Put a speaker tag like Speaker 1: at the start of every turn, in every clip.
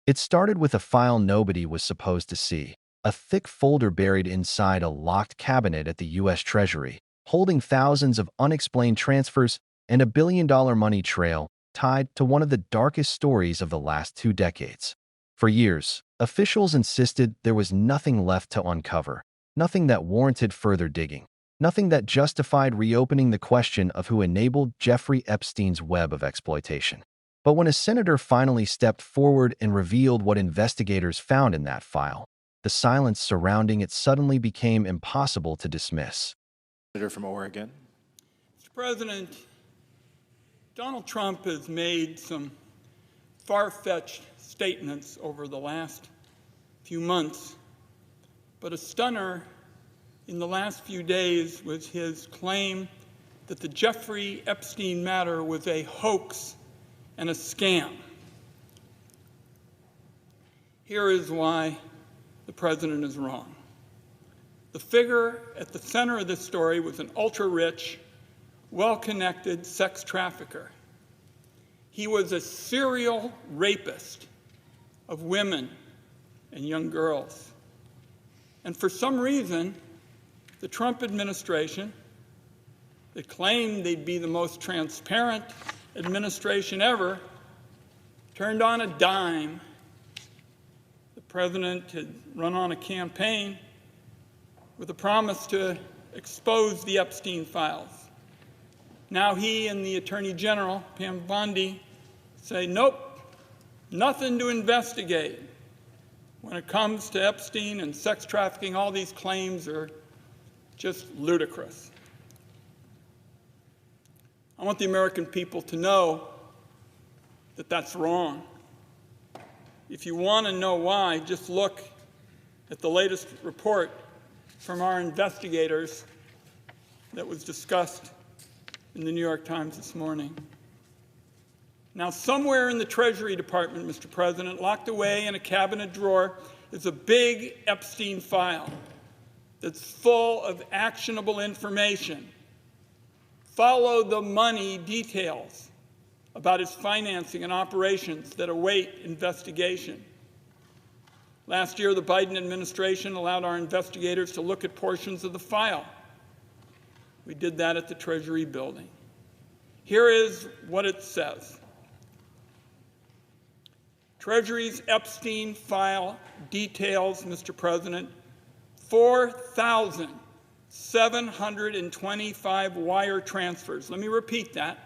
Speaker 1: It started with a file nobody was supposed to see, a thick folder buried inside a locked cabinet at the U.S. Treasury, holding thousands of unexplained transfers and a billion-dollar money trail tied to one of the darkest stories of the last 2 decades. For years, officials insisted there was nothing left to uncover, nothing that warranted further digging, nothing that justified reopening the question of who enabled Jeffrey Epstein's web of exploitation. But when a senator finally stepped forward and revealed what investigators found in that file, the silence surrounding it suddenly became impossible to dismiss.
Speaker 2: Senator from Oregon.
Speaker 3: Mr. President, Donald Trump has made some far-fetched statements over the last few months, but a stunner in the last few days was his claim that the Jeffrey Epstein matter was a hoax and a scam. Here is why the president is wrong. The figure at the center of this story was an ultra-rich, well-connected sex trafficker. He was a serial rapist of women and young girls. And for some reason, the Trump administration, that claimed they'd be the most transparent administration ever, turned on a dime. The president had run on a campaign with a promise to expose the Epstein files. Now he and the Attorney General, Pam Bondi, say, nope, nothing to investigate. When it comes to Epstein and sex trafficking, all these claims are just ludicrous. I want the American people to know that that's wrong. If you want to know why, just look at the latest report from our investigators that was discussed in the New York Times this morning. Now, somewhere in the Treasury Department, Mr. President, locked away in a cabinet drawer, is a big Epstein file that's full of actionable information. Follow the money details about his financing and operations that await investigation. Last year, the Wyden administration allowed our investigators to look at portions of the file. We did that at the Treasury building. Here is what it says. Treasury's Epstein file details, Mr. President, 4,725 wire transfers. Let me repeat that.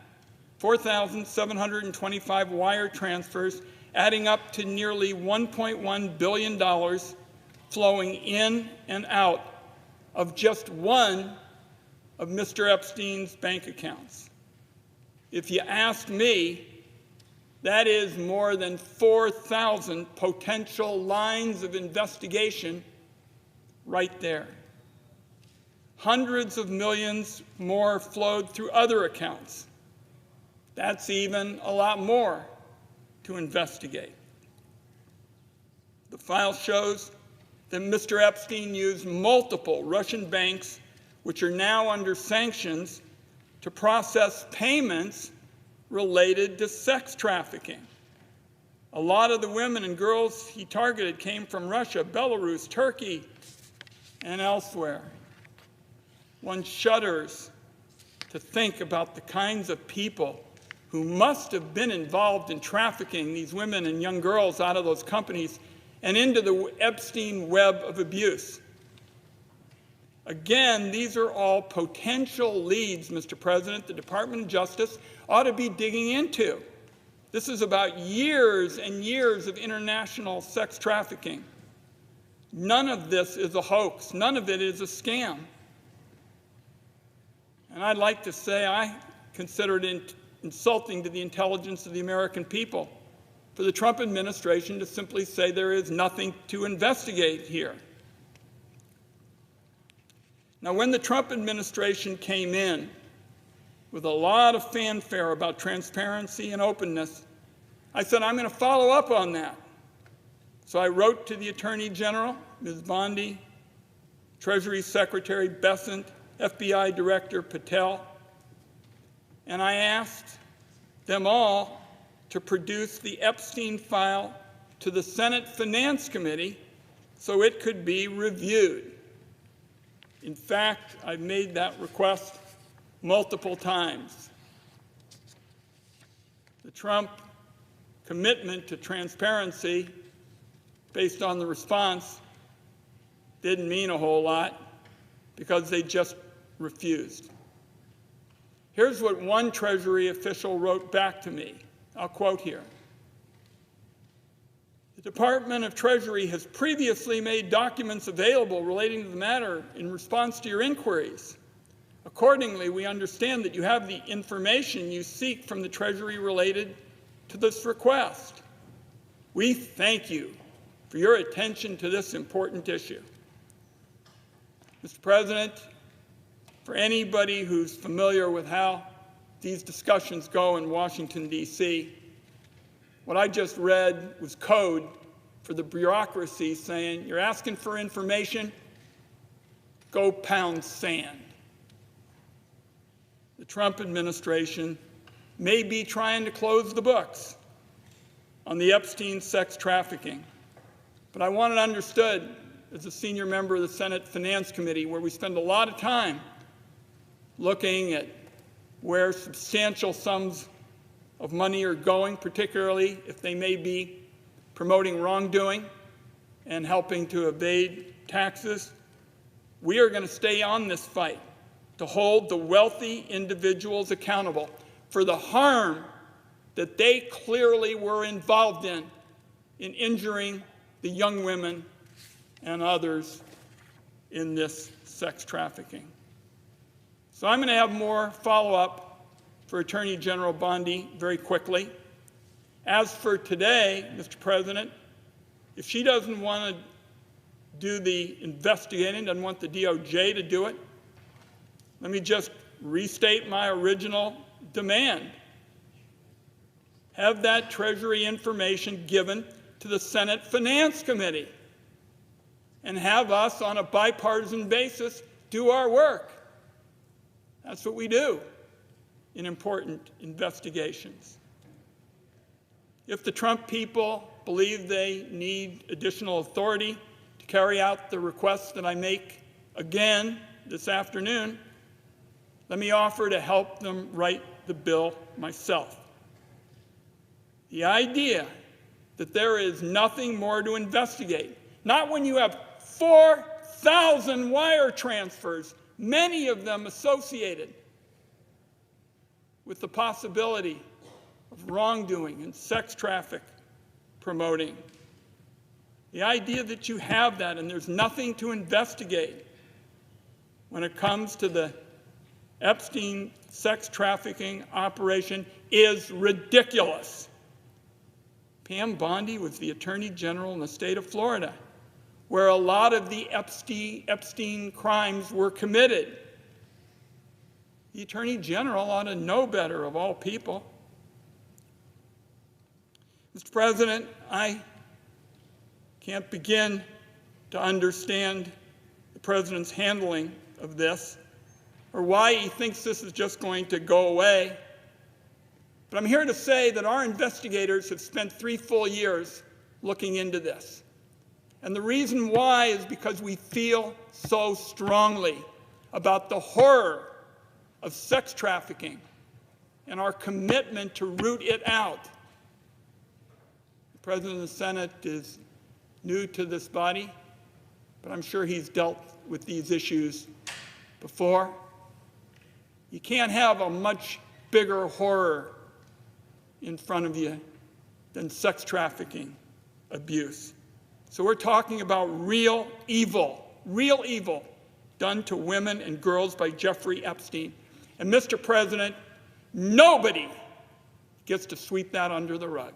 Speaker 3: 4,725 wire transfers, adding up to nearly $1.1 billion flowing in and out of just one of Mr. Epstein's bank accounts. If you ask me, that is more than 4,000 potential lines of investigation right there. Hundreds of millions more flowed through other accounts. That's even a lot more to investigate. The file shows that Mr. Epstein used multiple Russian banks, which are now under sanctions, to process payments related to sex trafficking. A lot of the women and girls he targeted came from Russia, Belarus, Turkey, and elsewhere. One shudders to think about the kinds of people who must have been involved in trafficking these women and young girls out of those companies and into the Epstein web of abuse. Again, these are all potential leads, Mr. President, the Department of Justice ought to be digging into. This is about years and years of international sex trafficking. None of this is a hoax. None of it is a scam. And I'd like to say I consider it insulting to the intelligence of the American people for the Trump administration to simply say there is nothing to investigate here. Now, when the Trump administration came in with a lot of fanfare about transparency and openness, I said, I'm going to follow up on that. So I wrote to the Attorney General, Ms. Bondi, Treasury Secretary Bessent, FBI Director Patel, and I asked them all to produce the Epstein file to the Senate Finance Committee so it could be reviewed. In fact, I've made that request multiple times. The Trump commitment to transparency based on the response didn't mean a whole lot because they just refused. Here's what one Treasury official wrote back to me. I'll quote here. The Department of Treasury has previously made documents available relating to the matter in response to your inquiries. Accordingly, we understand that you have the information you seek from the Treasury related to this request. We thank you for your attention to this important issue. Mr. President, for anybody who's familiar with how these discussions go in Washington, D.C., what I just read was code for the bureaucracy saying, you're asking for information, go pound sand. The Trump administration may be trying to close the books on the Epstein sex trafficking, but I want it understood as a senior member of the Senate Finance Committee, where we spend a lot of time looking at where substantial sums of money are going, particularly if they may be promoting wrongdoing and helping to evade taxes. We are going to stay on this fight to hold the wealthy individuals accountable for the harm that they clearly were involved in injuring the young women and others in this sex trafficking. So I'm going to have more follow-up for Attorney General Bondi very quickly. As for today, Mr. President, if she doesn't want to do the investigating, doesn't want the DOJ to do it, let me just restate my original demand. Have that Treasury information given to the Senate Finance Committee and have us on a bipartisan basis do our work. That's what we do in important investigations. If the Trump people believe they need additional authority to carry out the requests that I make again this afternoon, let me offer to help them write the bill myself. The idea that there is nothing more to investigate, not when you have 4,000 wire transfers, many of them associated with the possibility of wrongdoing and sex traffic promoting. The idea that you have that and there's nothing to investigate when it comes to the Epstein sex trafficking operation is ridiculous. Pam Bondi was the Attorney General in the state of Florida, where a lot of the Epstein crimes were committed. The Attorney General ought to know better, of all people. Mr. President, I can't begin to understand the President's handling of this or why he thinks this is just going to go away. But I'm here to say that our investigators have spent 3 full years looking into this. And the reason why is because we feel so strongly about the horror of sex trafficking and our commitment to root it out. The President of the Senate is new to this body, but I'm sure he's dealt with these issues before. You can't have a much bigger horror in front of you than sex trafficking abuse. So we're talking about real evil done to women and girls by Jeffrey Epstein. And Mr. President, nobody gets to sweep that under the rug.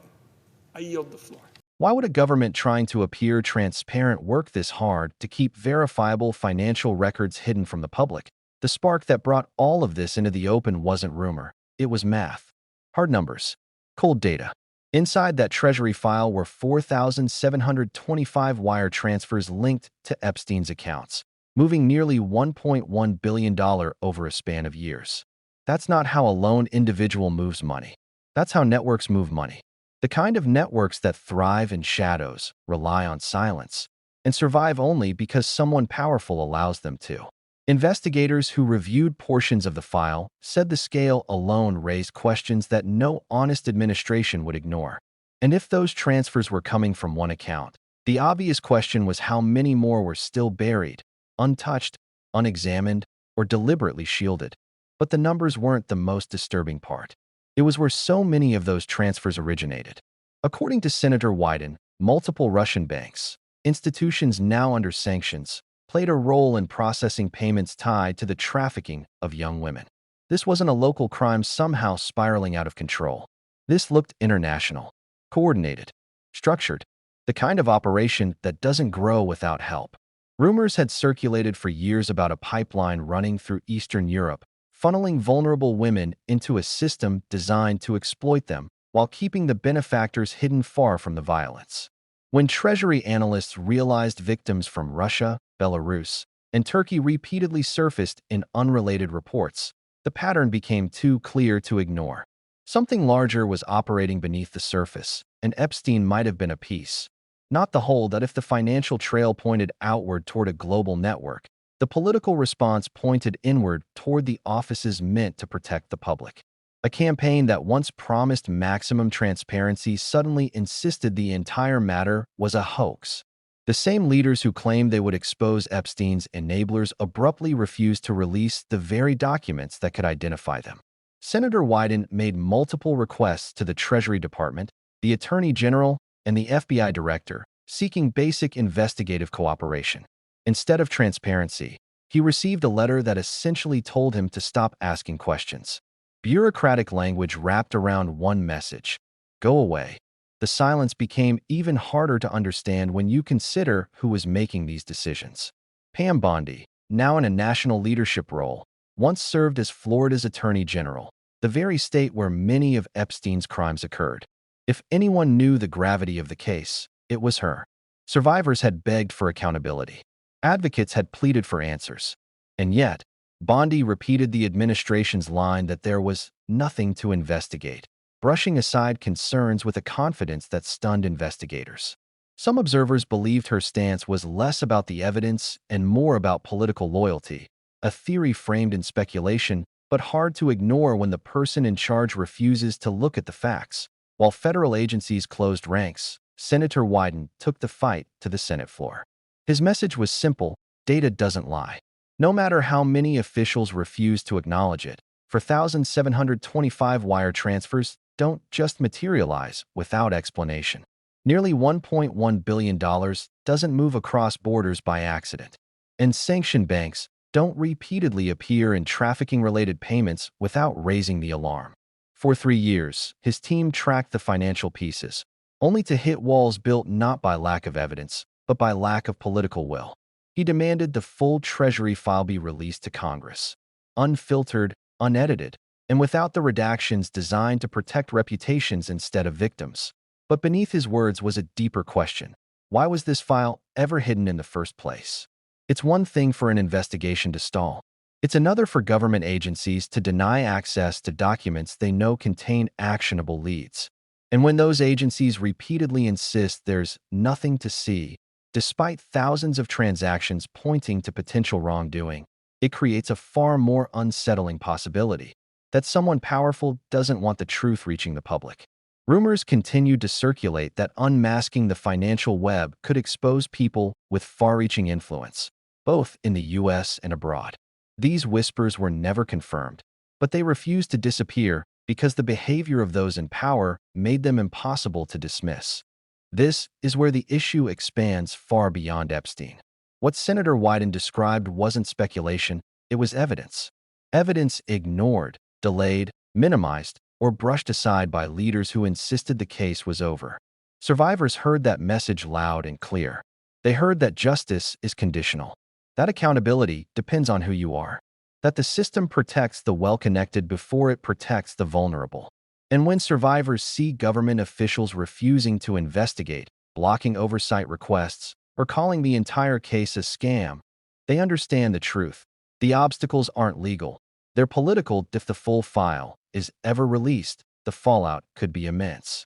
Speaker 3: I yield the floor.
Speaker 1: Why would a government trying to appear transparent work this hard to keep verifiable financial records hidden from the public? The spark that brought all of this into the open wasn't rumor. It was math. Hard numbers. Cold data. Inside that Treasury file were 4,725 wire transfers linked to Epstein's accounts, moving nearly $1.1 billion over a span of years. That's not how a lone individual moves money. That's how networks move money. The kind of networks that thrive in shadows, rely on silence, and survive only because someone powerful allows them to. Investigators who reviewed portions of the file said the scale alone raised questions that no honest administration would ignore. And if those transfers were coming from one account, the obvious question was how many more were still buried, untouched, unexamined, or deliberately shielded. But the numbers weren't the most disturbing part. It was where so many of those transfers originated. According to Senator Wyden, multiple Russian banks, institutions now under sanctions, played a role in processing payments tied to the trafficking of young women. This wasn't a local crime somehow spiraling out of control. This looked international, coordinated, structured, the kind of operation that doesn't grow without help. Rumors had circulated for years about a pipeline running through Eastern Europe, funneling vulnerable women into a system designed to exploit them while keeping the benefactors hidden far from the violence. When Treasury analysts realized victims from Russia, Belarus, and Turkey repeatedly surfaced in unrelated reports, the pattern became too clear to ignore. Something larger was operating beneath the surface, and Epstein might have been a piece. Not the whole. That if the financial trail pointed outward toward a global network, the political response pointed inward toward the offices meant to protect the public. A campaign that once promised maximum transparency suddenly insisted the entire matter was a hoax. The same leaders who claimed they would expose Epstein's enablers abruptly refused to release the very documents that could identify them. Senator Wyden made multiple requests to the Treasury Department, the Attorney General, and the FBI Director, seeking basic investigative cooperation. Instead of transparency, he received a letter that essentially told him to stop asking questions. Bureaucratic language wrapped around one message: go away. The silence became even harder to understand when you consider who was making these decisions. Pam Bondi, now in a national leadership role, once served as Florida's Attorney General, the very state where many of Epstein's crimes occurred. If anyone knew the gravity of the case, it was her. Survivors had begged for accountability. Advocates had pleaded for answers. And yet, Bondi repeated the administration's line that there was nothing to investigate, brushing aside concerns with a confidence that stunned investigators. Some observers believed her stance was less about the evidence and more about political loyalty, a theory framed in speculation but hard to ignore when the person in charge refuses to look at the facts. While federal agencies closed ranks, Senator Wyden took the fight to the Senate floor. His message was simple: data doesn't lie. No matter how many officials refuse to acknowledge it, 4,725 wire transfers don't just materialize without explanation. Nearly $1.1 billion doesn't move across borders by accident. And sanctioned banks don't repeatedly appear in trafficking-related payments without raising the alarm. For 3 years, his team tracked the financial pieces, only to hit walls built not by lack of evidence, but by lack of political will. He demanded the full Treasury file be released to Congress, unfiltered, unedited, and without the redactions designed to protect reputations instead of victims. But beneath his words was a deeper question: why was this file ever hidden in the first place? It's one thing for an investigation to stall. It's another for government agencies to deny access to documents they know contain actionable leads. And when those agencies repeatedly insist there's nothing to see, despite thousands of transactions pointing to potential wrongdoing, it creates a far more unsettling possibility: that someone powerful doesn't want the truth reaching the public. Rumors continued to circulate that unmasking the financial web could expose people with far-reaching influence, both in the U.S. and abroad. These whispers were never confirmed, but they refused to disappear because the behavior of those in power made them impossible to dismiss. This is where the issue expands far beyond Epstein. What Senator Wyden described wasn't speculation, it was evidence. Evidence ignored, delayed, minimized, or brushed aside by leaders who insisted the case was over. Survivors heard that message loud and clear. They heard that justice is conditional, that accountability depends on who you are, that the system protects the well-connected before it protects the vulnerable. And when survivors see government officials refusing to investigate, blocking oversight requests, or calling the entire case a scam, they understand the truth. The obstacles aren't legal. They're political. If the full file is ever released, the fallout could be immense.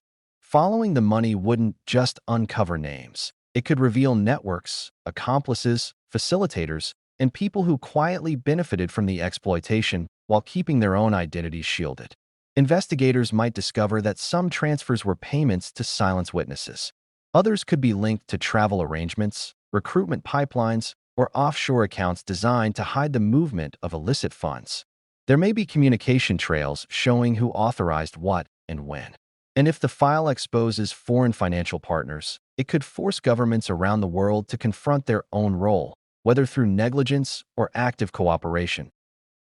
Speaker 1: Following the money wouldn't just uncover names. It could reveal networks, accomplices, facilitators, and people who quietly benefited from the exploitation while keeping their own identities shielded. Investigators might discover that some transfers were payments to silence witnesses. Others could be linked to travel arrangements, recruitment pipelines, or offshore accounts designed to hide the movement of illicit funds. There may be communication trails showing who authorized what and when. And if the file exposes foreign financial partners, it could force governments around the world to confront their own role, whether through negligence or active cooperation.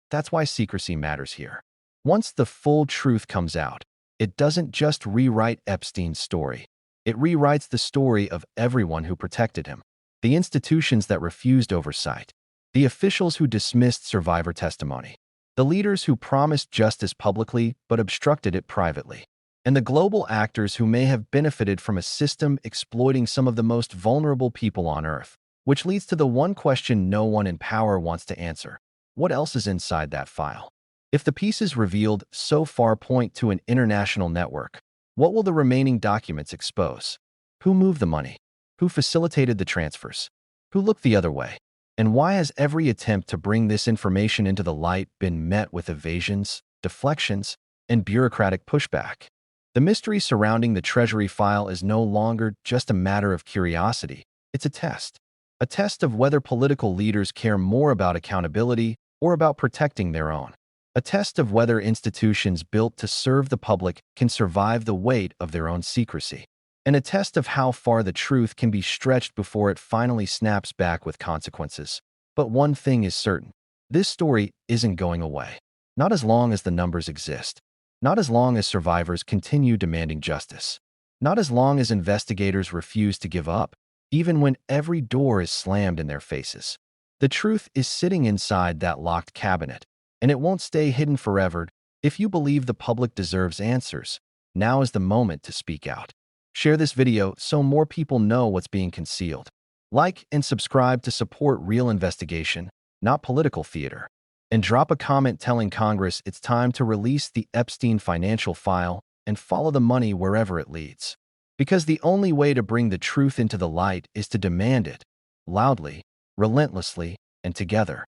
Speaker 1: That's why secrecy matters here. Once the full truth comes out, it doesn't just rewrite Epstein's story. It rewrites the story of everyone who protected him, the institutions that refused oversight, the officials who dismissed survivor testimony, the leaders who promised justice publicly but obstructed it privately, and the global actors who may have benefited from a system exploiting some of the most vulnerable people on Earth. Which leads to the one question no one in power wants to answer. What else is inside that file? If the pieces revealed so far point to an international network, what will the remaining documents expose? Who moved the money? Who facilitated the transfers? Who looked the other way? And why has every attempt to bring this information into the light been met with evasions, deflections, and bureaucratic pushback? The mystery surrounding the Treasury file is no longer just a matter of curiosity. It's a test. A test of whether political leaders care more about accountability or about protecting their own. A test of whether institutions built to serve the public can survive the weight of their own secrecy. And a test of how far the truth can be stretched before it finally snaps back with consequences. But one thing is certain. This story isn't going away. Not as long as the numbers exist. Not as long as survivors continue demanding justice. Not as long as investigators refuse to give up, even when every door is slammed in their faces. The truth is sitting inside that locked cabinet, and it won't stay hidden forever. If you believe the public deserves answers, now is the moment to speak out. Share this video so more people know what's being concealed. Like and subscribe to support real investigation, not political theater. And drop a comment telling Congress it's time to release the Epstein financial file and follow the money wherever it leads. Because the only way to bring the truth into the light is to demand it, loudly, relentlessly, and together.